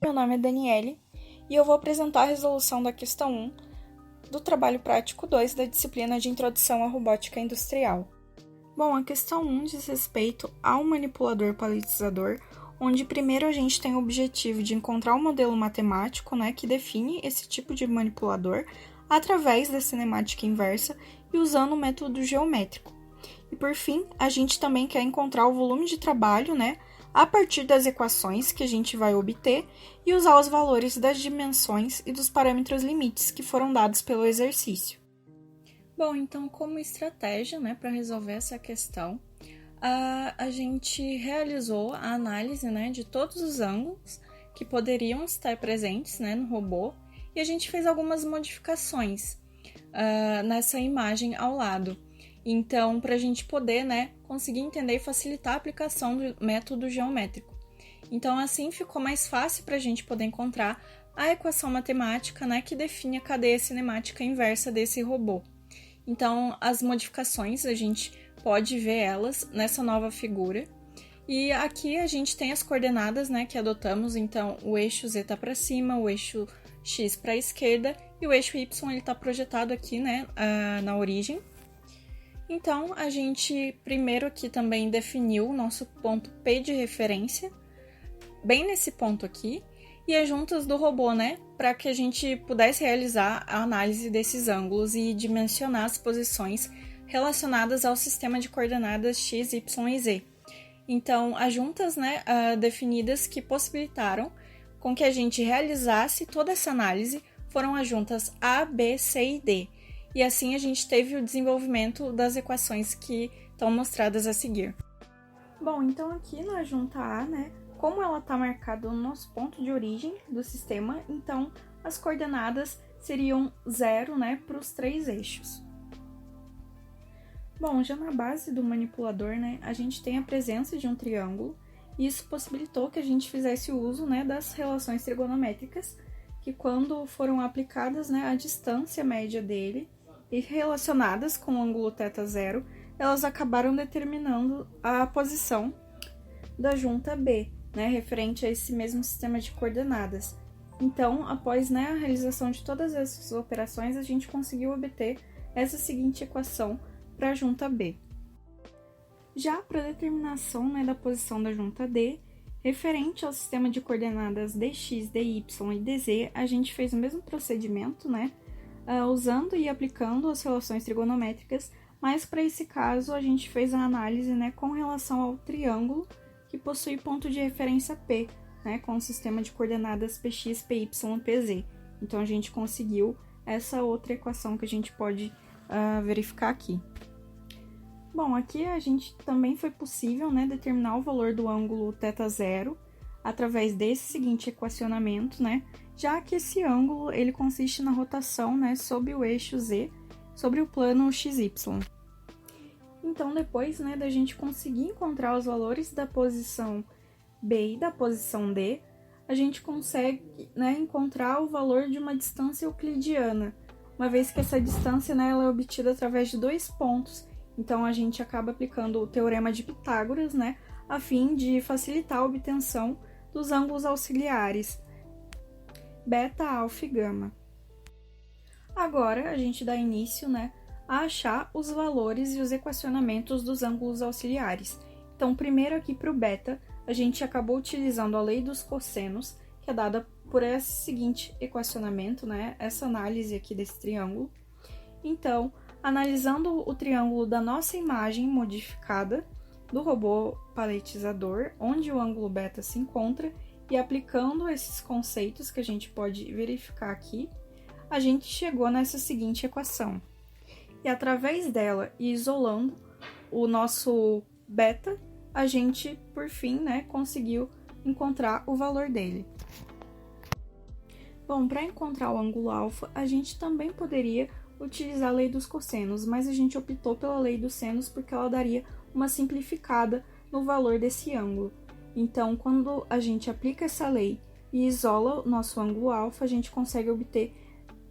Meu nome é Daniele e eu vou apresentar a resolução da questão 1 do trabalho prático 2 da disciplina de Introdução à Robótica Industrial. Bom, a questão 1 diz respeito ao manipulador paletizador, onde primeiro a gente tem o objetivo de encontrar um modelo matemático, que define esse tipo de manipulador através da cinemática inversa e usando o método geométrico. E por fim, a gente também quer encontrar o volume de trabalho, a partir das equações que a gente vai obter e usar os valores das dimensões e dos parâmetros limites que foram dados pelo exercício. Bom, então como estratégia, para resolver essa questão, a gente realizou a análise, de todos os ângulos que poderiam estar presentes, no robô, e a gente fez algumas modificações nessa imagem ao lado. Então, para a gente poder, conseguir entender e facilitar a aplicação do método geométrico. Então, assim ficou mais fácil para a gente poder encontrar a equação matemática, que define a cadeia cinemática inversa desse robô. Então, as modificações, a gente pode ver elas nessa nova figura. E aqui a gente tem as coordenadas, que adotamos. Então, o eixo Z está para cima, o eixo X para a esquerda e o eixo Y está projetado aqui, na origem. Então, a gente primeiro aqui também definiu o nosso ponto P de referência, bem nesse ponto aqui, e as juntas do robô, para que a gente pudesse realizar a análise desses ângulos e dimensionar as posições relacionadas ao sistema de coordenadas X, Y e Z. Então, as juntas definidas que possibilitaram com que a gente realizasse toda essa análise foram as juntas A, B, C e D. E assim a gente teve o desenvolvimento das equações que estão mostradas a seguir. Bom, então aqui na junta A, como ela está marcada no nosso ponto de origem do sistema, então as coordenadas seriam 0, para os 3 eixos. Bom, já na base do manipulador, a gente tem a presença de um triângulo, e isso possibilitou que a gente fizesse o uso, das relações trigonométricas, que quando foram aplicadas, a distância média dele, e relacionadas com o ângulo θ0, elas acabaram determinando a posição da junta B, referente a esse mesmo sistema de coordenadas. Então, após a realização de todas essas operações, a gente conseguiu obter essa seguinte equação para a junta B. Já para a determinação da posição da junta D, referente ao sistema de coordenadas dx, dy e dz, a gente fez o mesmo procedimento, usando e aplicando as relações trigonométricas, mas para esse caso a gente fez a análise com relação ao triângulo que possui ponto de referência P, com o sistema de coordenadas px, py e pz. Então a gente conseguiu essa outra equação que a gente pode verificar aqui. Bom, aqui a gente também foi possível determinar o valor do ângulo θ0 através desse seguinte equacionamento, já que esse ângulo ele consiste na rotação sobre o eixo Z, sobre o plano XY. Então, depois da gente conseguir encontrar os valores da posição B e da posição D, a gente consegue encontrar o valor de uma distância euclidiana, uma vez que essa distância ela é obtida através de 2 pontos. Então, a gente acaba aplicando o teorema de Pitágoras, a fim de facilitar a obtenção dos ângulos auxiliares, beta, alfa e gama. Agora, a gente dá início a achar os valores e os equacionamentos dos ângulos auxiliares. Então, primeiro aqui para o beta, a gente acabou utilizando a lei dos cossenos, que é dada por esse seguinte equacionamento, essa análise aqui desse triângulo. Então, analisando o triângulo da nossa imagem modificada do robô paletizador, onde o ângulo beta se encontra, e aplicando esses conceitos que a gente pode verificar aqui, a gente chegou nessa seguinte equação. E através dela e isolando o nosso beta, a gente, por fim, conseguiu encontrar o valor dele. Bom, para encontrar o ângulo alfa, a gente também poderia utilizar a lei dos cossenos, mas a gente optou pela lei dos senos porque ela daria uma simplificada no valor desse ângulo. Então, quando a gente aplica essa lei e isola o nosso ângulo alfa, a gente consegue obter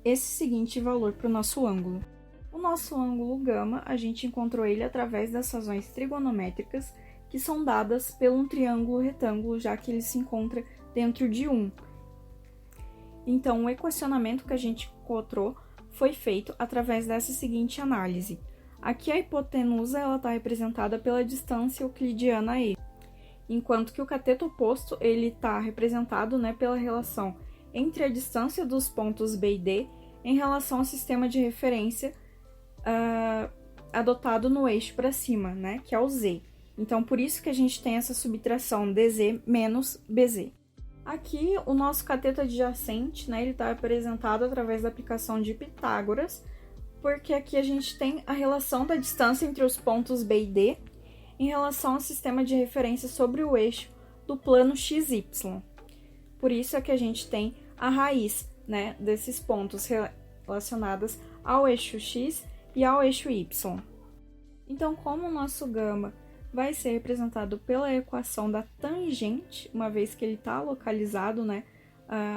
esse seguinte valor para o nosso ângulo. O nosso ângulo gama, a gente encontrou ele através das razões trigonométricas que são dadas pelo um triângulo retângulo, já que ele se encontra dentro de um. Então, o equacionamento que a gente encontrou foi feito através dessa seguinte análise. Aqui a hipotenusa está representada pela distância euclidiana a E, enquanto que o cateto oposto está representado, né, pela relação entre a distância dos pontos B e D em relação ao sistema de referência adotado no eixo para cima, né, que é o Z. Então, por isso que a gente tem essa subtração DZ menos BZ. Aqui, o nosso cateto adjacente, né, ele está representado através da aplicação de Pitágoras, porque aqui a gente tem a relação da distância entre os pontos B e D em relação ao sistema de referência sobre o eixo do plano XY. Por isso é que a gente tem a raiz, né, desses pontos relacionados ao eixo X e ao eixo Y. Então, como o nosso gama vai ser representado pela equação da tangente, uma vez que ele está localizado, né,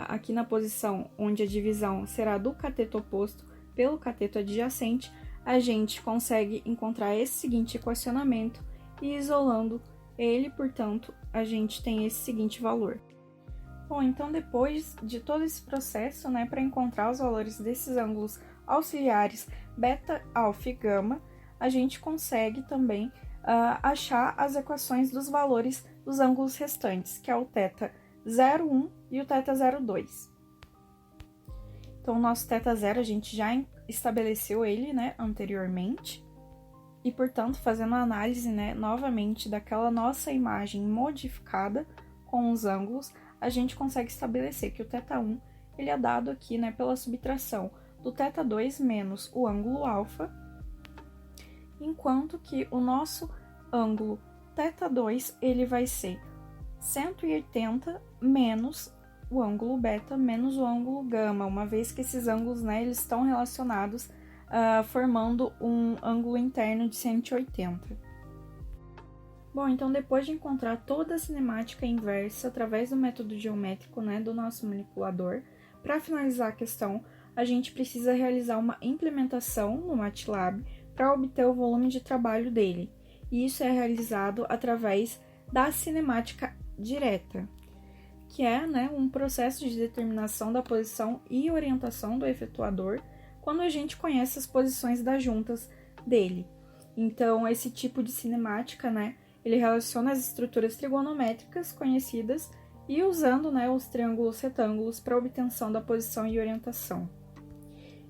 aqui na posição onde a divisão será do cateto oposto pelo cateto adjacente, a gente consegue encontrar esse seguinte equacionamento e isolando ele, portanto, a gente tem esse seguinte valor. Bom, então depois de todo esse processo, né, para encontrar os valores desses ângulos auxiliares beta, alfa e gama, a gente consegue também achar as equações dos valores dos ângulos restantes, que é o θ 0,1 e o θ 0,2. Então, o nosso θ0 a gente já estabeleceu ele, né, anteriormente, e, portanto, fazendo a análise, né, novamente daquela nossa imagem modificada com os ângulos, a gente consegue estabelecer que o θ1 ele é dado aqui, né, pela subtração do θ2 menos o ângulo alfa, enquanto que o nosso ângulo θ2 ele vai ser 180 menos o ângulo beta menos o ângulo gama, uma vez que esses ângulos, né, eles estão relacionados formando um ângulo interno de 180. Bom, então depois de encontrar toda a cinemática inversa através do método geométrico, né, do nosso manipulador, para finalizar a questão, a gente precisa realizar uma implementação no MATLAB para obter o volume de trabalho dele. E isso é realizado através da cinemática direta, que é, né, um processo de determinação da posição e orientação do efetuador quando a gente conhece as posições das juntas dele. Então, esse tipo de cinemática, né, ele relaciona as estruturas trigonométricas conhecidas e usando, né, os triângulos retângulos para obtenção da posição e orientação.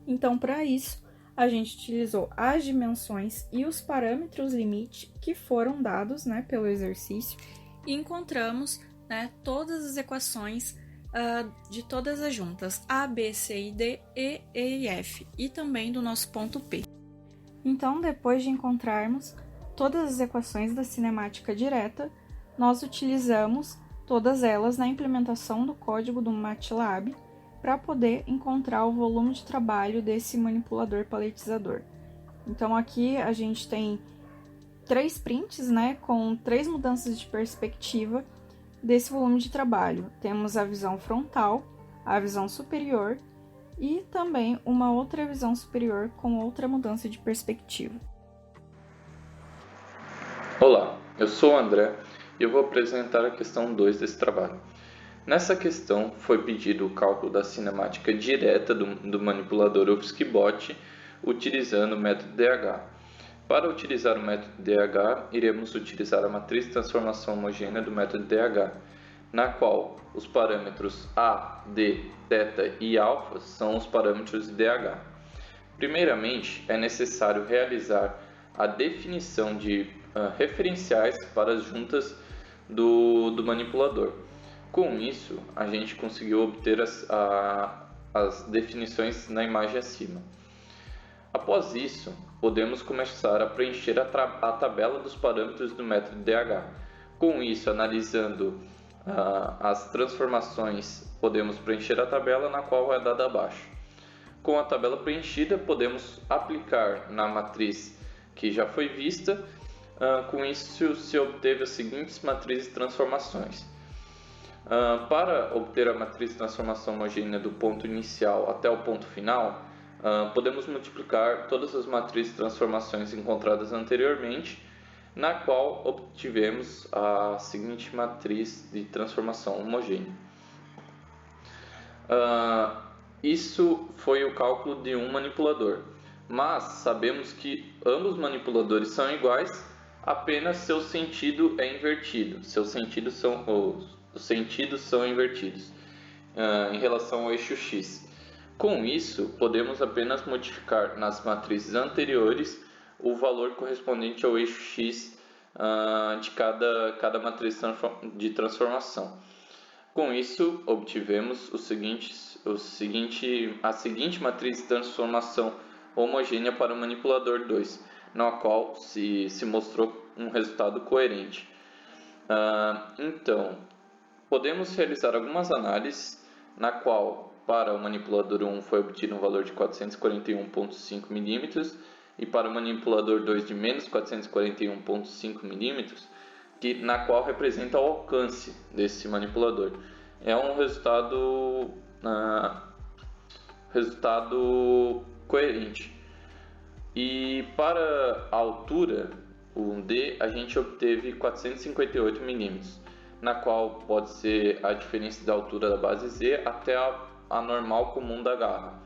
Então, para isso, a gente utilizou as dimensões e os parâmetros limite que foram dados, né, pelo exercício e encontramos, né, todas as equações de todas as juntas A, B, C e D, E e F e também do nosso ponto P. Então, depois de encontrarmos todas as equações da cinemática direta, nós utilizamos todas elas na implementação do código do MATLAB para poder encontrar o volume de trabalho desse manipulador paletizador. Então, aqui a gente tem 3 prints, né, com 3 mudanças de perspectiva desse volume de trabalho. Temos a visão frontal, a visão superior e também uma outra visão superior com outra mudança de perspectiva. Olá, eu sou o André e eu vou apresentar a questão 2 desse trabalho. Nessa questão foi pedido o cálculo da cinemática direta do manipulador UFSC-Bot utilizando o método DH. Para utilizar o método DH, iremos utilizar a matriz de transformação homogênea do método DH, na qual os parâmetros A, D, θ e α são os parâmetros de DH. Primeiramente, é necessário realizar a definição de referenciais para as juntas do manipulador. Com isso, a gente conseguiu obter as definições na imagem acima. Após isso, podemos começar a preencher a tabela dos parâmetros do método DH. Com isso, analisando as transformações, podemos preencher a tabela na qual é dada abaixo. Com a tabela preenchida, podemos aplicar na matriz que já foi vista. Com isso, se obteve as seguintes matrizes de transformações. Para obter a matriz de transformação homogênea do ponto inicial até o ponto final, podemos multiplicar todas as matrizes de transformações encontradas anteriormente, na qual obtivemos a seguinte matriz de transformação homogênea. Isso foi o cálculo de um manipulador, mas sabemos que ambos manipuladores são iguais, apenas seu sentido é invertido. Os sentidos são invertidos em relação ao eixo X. Com isso, podemos apenas modificar nas matrizes anteriores o valor correspondente ao eixo X de cada matriz de transformação. Com isso, obtivemos a seguinte matriz de transformação homogênea para o manipulador 2, na qual se mostrou um resultado coerente. Então, podemos realizar algumas análises, na qual para o manipulador 1 foi obtido um valor de 441,5 mm e para o manipulador 2 de menos 441,5 mm, na qual representa o alcance desse manipulador. É um resultado coerente. E para a altura, o D, a gente obteve 458 mm, na qual pode ser a diferença da altura da base Z até a normal comum da garra.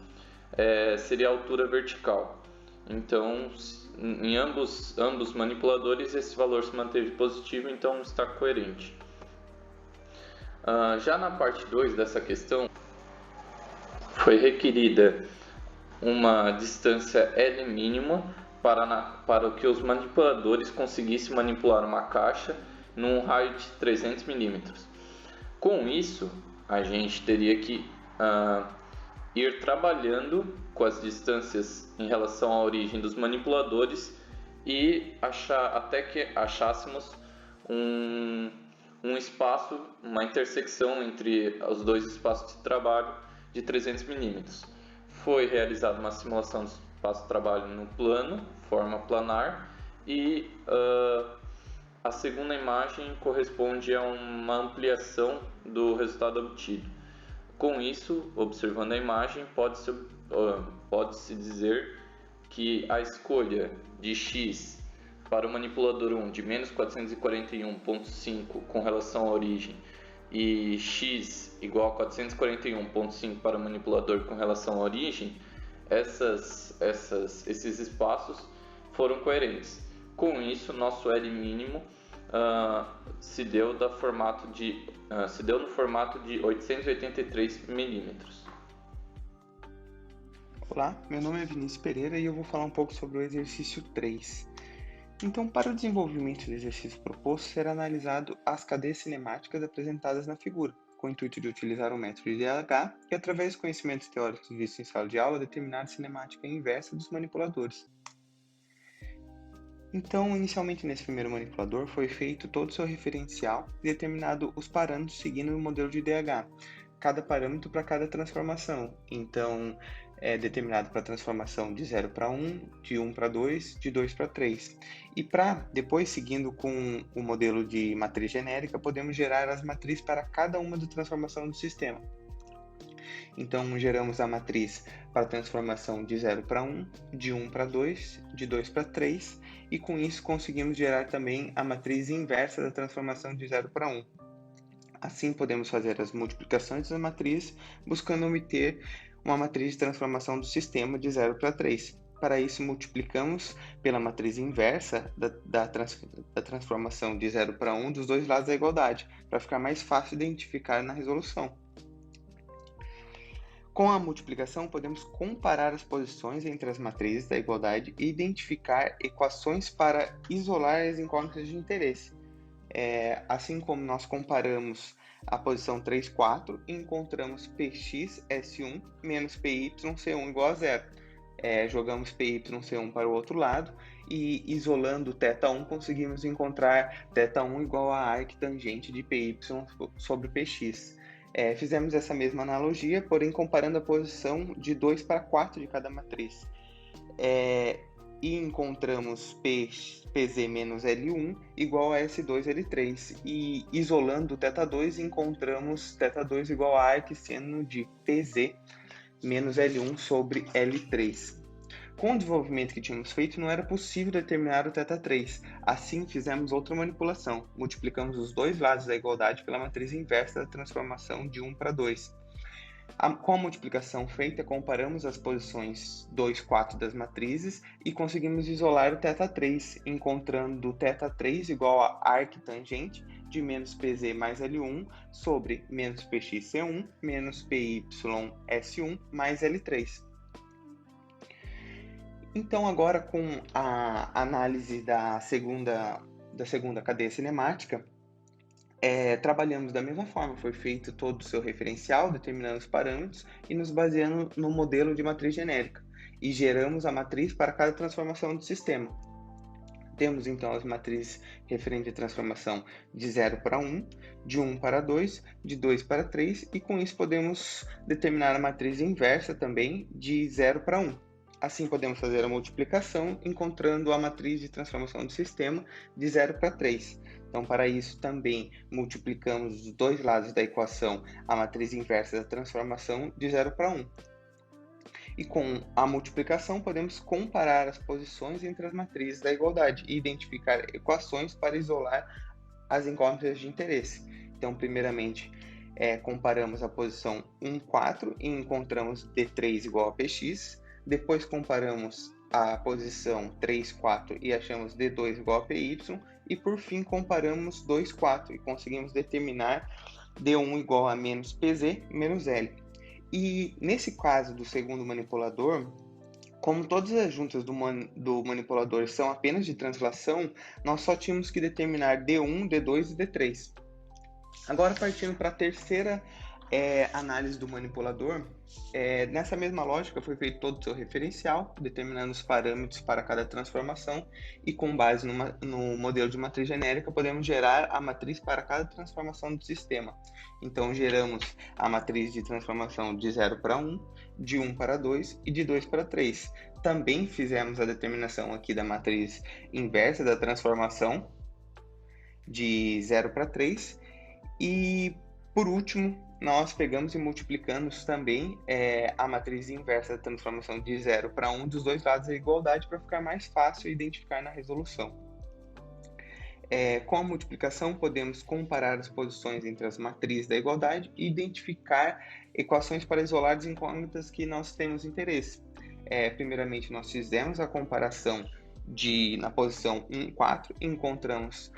Seria a altura vertical. Então, em ambos manipuladores, esse valor se manteve positivo, então está coerente. Já na parte 2 dessa questão, foi requerida uma distância L mínima para que os manipuladores conseguissem manipular uma caixa num raio de 300 mm. Com isso, a gente teria que ir trabalhando com as distâncias em relação à origem dos manipuladores e até que achássemos um espaço, uma intersecção entre os dois espaços de trabalho de 300 mm. Foi realizada uma simulação do espaço de trabalho no plano, forma planar, e a segunda imagem corresponde a uma ampliação do resultado obtido. Com isso, observando a imagem, pode-se dizer que a escolha de X para o manipulador 1 de menos 441,5 com relação à origem e X igual a 441,5 para o manipulador com relação à origem, esses espaços foram coerentes. Com isso, nosso L mínimo se deu no formato de 883 milímetros. Olá, meu nome é Vinícius Pereira e eu vou falar um pouco sobre o exercício 3. Então, para o desenvolvimento do exercício proposto, será analisado as cadeias cinemáticas apresentadas na figura, com o intuito de utilizar o método de DLH e, através dos conhecimentos teóricos vistos em sala de aula, determinar a cinemática inversa dos manipuladores. Então, inicialmente nesse primeiro manipulador foi feito todo o seu referencial e determinado os parâmetros seguindo o modelo de DH, cada parâmetro para cada transformação. Então, é determinado para a transformação de 0 para 1, de 1 para 2, de 2 para 3. E depois, seguindo com o modelo de matriz genérica, podemos gerar as matrizes para cada uma da transformação do sistema. Então, geramos a matriz para a transformação de 0 para 1, de 1 para 2, de 2 para 3, e com isso conseguimos gerar também a matriz inversa da transformação de 0 para 1. Assim, podemos fazer as multiplicações das matrizes, buscando obter uma matriz de transformação do sistema de 0 para 3. Para isso, multiplicamos pela matriz inversa da transformação de 0 para 1 dos dois lados da igualdade, para ficar mais fácil identificar na resolução. Com a multiplicação, podemos comparar as posições entre as matrizes da igualdade e identificar equações para isolar as incógnitas de interesse. Assim como nós comparamos a posição 3, 4 e encontramos Px S1 menos Py C1 igual a zero. Jogamos Py C1 para o outro lado e, isolando θ1, conseguimos encontrar θ1 igual a arctangente de Py sobre Px. Fizemos essa mesma analogia, porém comparando a posição de 2 para 4 de cada matriz. E encontramos Pz menos L1 igual a S2 L3. E isolando θ2, encontramos θ2 igual a arcseno de Pz menos L1 sobre L3. Com o desenvolvimento que tínhamos feito, não era possível determinar o θ3. Assim, fizemos outra manipulação. Multiplicamos os dois lados da igualdade pela matriz inversa da transformação de 1 para 2. Com a multiplicação feita, comparamos as posições 2, 4 das matrizes e conseguimos isolar o θ3, encontrando o θ3 igual a arctangente de menos PZ mais L1 sobre menos PXC1 menos PYS1 mais L3. Então, agora com a análise da segunda cadeia cinemática, trabalhamos da mesma forma, foi feito todo o seu referencial, determinando os parâmetros e nos baseando no modelo de matriz genérica, e geramos a matriz para cada transformação do sistema. Temos então as matrizes referentes à transformação de 0 para 1, de 1 para 2, de 2 para 3, e com isso podemos determinar a matriz inversa também de 0 para 1. Assim podemos fazer a multiplicação encontrando a matriz de transformação do sistema de 0 para 3. Então, para isso, também multiplicamos os dois lados da equação, a matriz inversa da transformação de 0 para 1. E com a multiplicação, podemos comparar as posições entre as matrizes da igualdade e identificar equações para isolar as incógnitas de interesse. Então, primeiramente, comparamos a posição 1, 4 e encontramos D3 igual a PX. Depois, comparamos a posição 3, 4 e achamos D2 igual a PY. E por fim, comparamos 2, 4 e conseguimos determinar D1 igual a menos PZ menos L. E nesse caso do segundo manipulador, como todas as juntas do manipulador são apenas de translação, nós só tínhamos que determinar D1, D2 e D3. Agora, partindo para a terceira análise do manipulador, nessa mesma lógica foi feito todo o seu referencial, determinando os parâmetros para cada transformação, e com base no modelo de matriz genérica podemos gerar a matriz para cada transformação do sistema. Então geramos a matriz de transformação de 0 para 1, de 1 para 2 e de 2 para 3. Também fizemos a determinação aqui da matriz inversa da transformação de 0 para 3 e, por último, nós pegamos e multiplicamos também a matriz inversa da transformação de 0 para 1 dos dois lados da igualdade para ficar mais fácil identificar na resolução. Com a multiplicação, podemos comparar as posições entre as matrizes da igualdade e identificar equações para isolar as incógnitas que nós temos interesse. Primeiramente, nós fizemos a comparação na posição 1, 4 e encontramos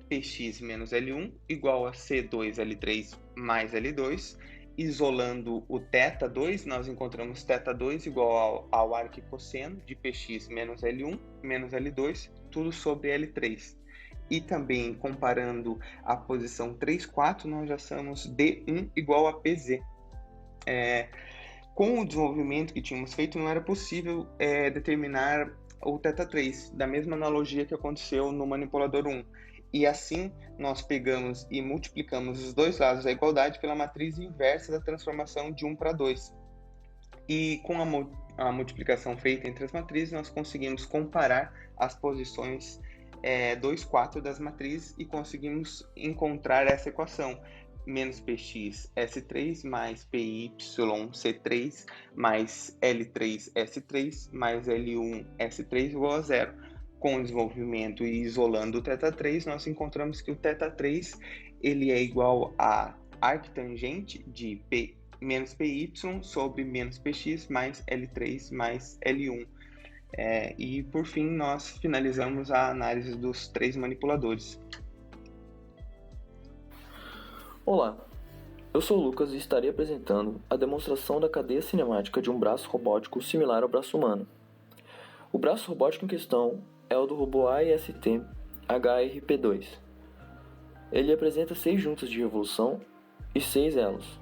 Px menos L1 igual a C2L3 mais L2. Isolando o θ2, nós encontramos θ2 igual ao arquicosseno de Px menos L1 menos L2, tudo sobre L3. E também comparando a posição 3, 4, nós já achamos D1 igual a PZ. Com o desenvolvimento que tínhamos feito, não era possível determinar o θ3, da mesma analogia que aconteceu no manipulador 1. E assim, nós pegamos e multiplicamos os dois lados da igualdade pela matriz inversa da transformação de 1 para 2. E com a multiplicação feita entre as matrizes, nós conseguimos comparar as posições 2, 4 das matrizes e conseguimos encontrar essa equação. Menos Px S3 mais PY C3 mais L3 S3 mais L1 S3 igual a 0. Com o desenvolvimento e isolando o θ3, nós encontramos que o θ3 ele é igual a arctangente de menos PY sobre menos Px mais L3 mais L1. E por fim, nós finalizamos a análise dos três manipuladores. Olá, eu sou o Lucas e estarei apresentando a demonstração da cadeia cinemática de um braço robótico similar ao braço humano. O braço robótico em questão é o do robô AIST HRP2. Ele apresenta 6 juntas de revolução e 6 elos.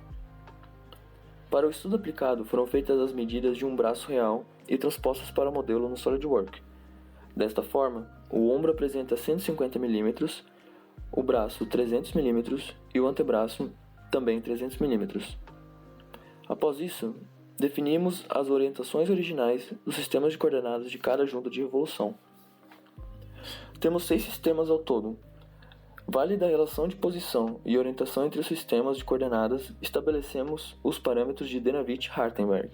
Para o estudo aplicado, foram feitas as medidas de um braço real e transpostas para o modelo no SolidWorks. Desta forma, o ombro apresenta 150 mm, o braço 300 mm e o antebraço também 300 mm. Após isso, definimos as orientações originais dos sistemas de coordenadas de cada junta de revolução. Temos 6 sistemas ao todo. Vale da relação de posição e orientação entre os sistemas de coordenadas, estabelecemos os parâmetros de Dynavit-Hartenberg.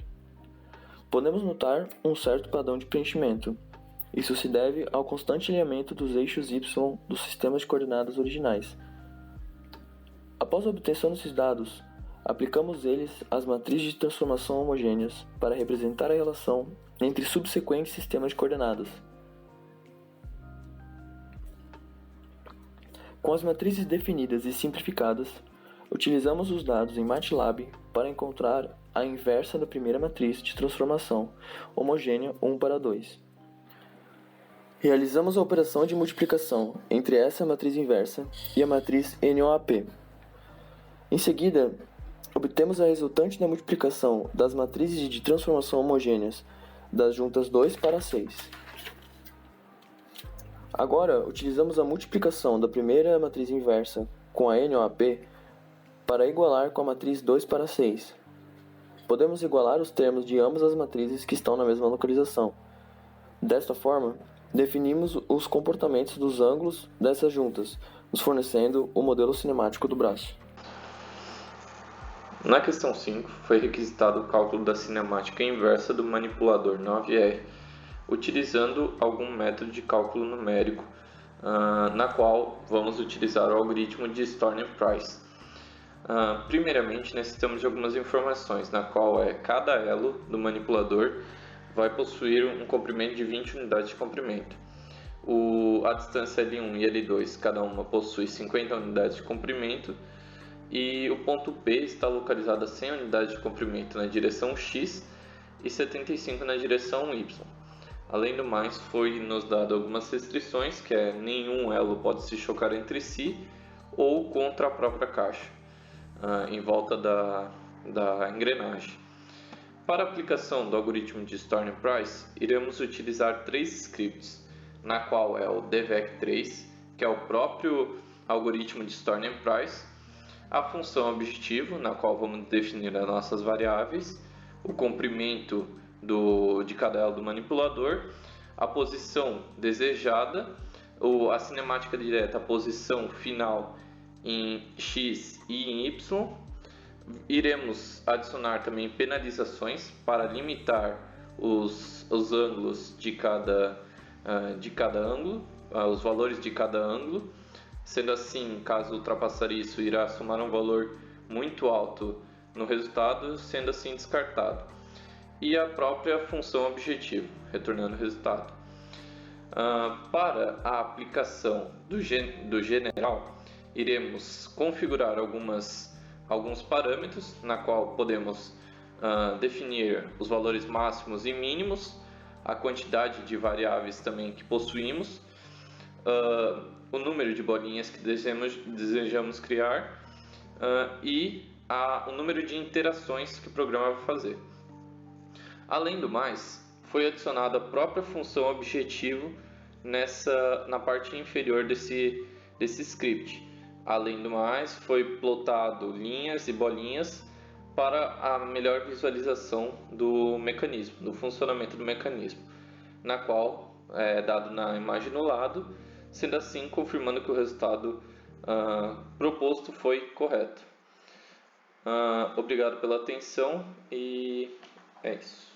Podemos notar um certo padrão de preenchimento. Isso se deve ao constante alinhamento dos eixos Y dos sistemas de coordenadas originais. Após a obtenção desses dados, aplicamos eles às matrizes de transformação homogêneas para representar a relação entre subsequentes sistemas de coordenadas. Com as matrizes definidas e simplificadas, utilizamos os dados em MATLAB para encontrar a inversa da primeira matriz de transformação homogênea 1:2. Realizamos a operação de multiplicação entre essa matriz inversa e a matriz NOAP. Em seguida, obtemos a resultante da multiplicação das matrizes de transformação homogêneas das juntas 2:6. Agora, utilizamos a multiplicação da primeira matriz inversa com a NOAP para igualar com a matriz 2:6. Podemos igualar os termos de ambas as matrizes que estão na mesma localização. Desta forma, definimos os comportamentos dos ângulos dessas juntas, nos fornecendo o modelo cinemático do braço. Na questão 5, foi requisitado o cálculo da cinemática inversa do manipulador 9R, utilizando algum método de cálculo numérico, na qual vamos utilizar o algoritmo de Storner-Price. Primeiramente, necessitamos de algumas informações, na qual cada elo do manipulador vai possuir um comprimento de 20 unidades de comprimento. A distância L1 e L2, cada uma possui 50 unidades de comprimento, e o ponto P está localizado a 100 unidades de comprimento na direção X e 75 na direção Y. Além do mais, foi nos dado algumas restrições, que nenhum elo pode se chocar entre si ou contra a própria caixa, em volta da engrenagem. Para a aplicação do algoritmo de Storner-Price, iremos utilizar 3 scripts, na qual é o DVEC3, que é o próprio algoritmo de Storner-Price, a função objetivo, na qual vamos definir as nossas variáveis, o comprimento de cada elo do manipulador, a posição desejada, a cinemática direta, a posição final em X e em Y. Iremos adicionar também penalizações para limitar os ângulos de cada ângulo, os valores de cada ângulo. Sendo assim, caso ultrapassar isso, irá somar um valor muito alto no resultado, sendo assim descartado. E a própria função objetivo, retornando o resultado. Para a aplicação do general, iremos configurar alguns parâmetros, na qual podemos definir os valores máximos e mínimos, a quantidade de variáveis também que possuímos, o número de bolinhas que desejamos criar e o número de interações que o programa vai fazer. Além do mais, foi adicionada a própria função objetivo na parte inferior desse script. Além do mais, foi plotado linhas e bolinhas para a melhor visualização do mecanismo, do funcionamento do mecanismo, na qual é dado na imagem no lado, sendo assim confirmando que o resultado proposto foi correto. Obrigado pela atenção e é isso.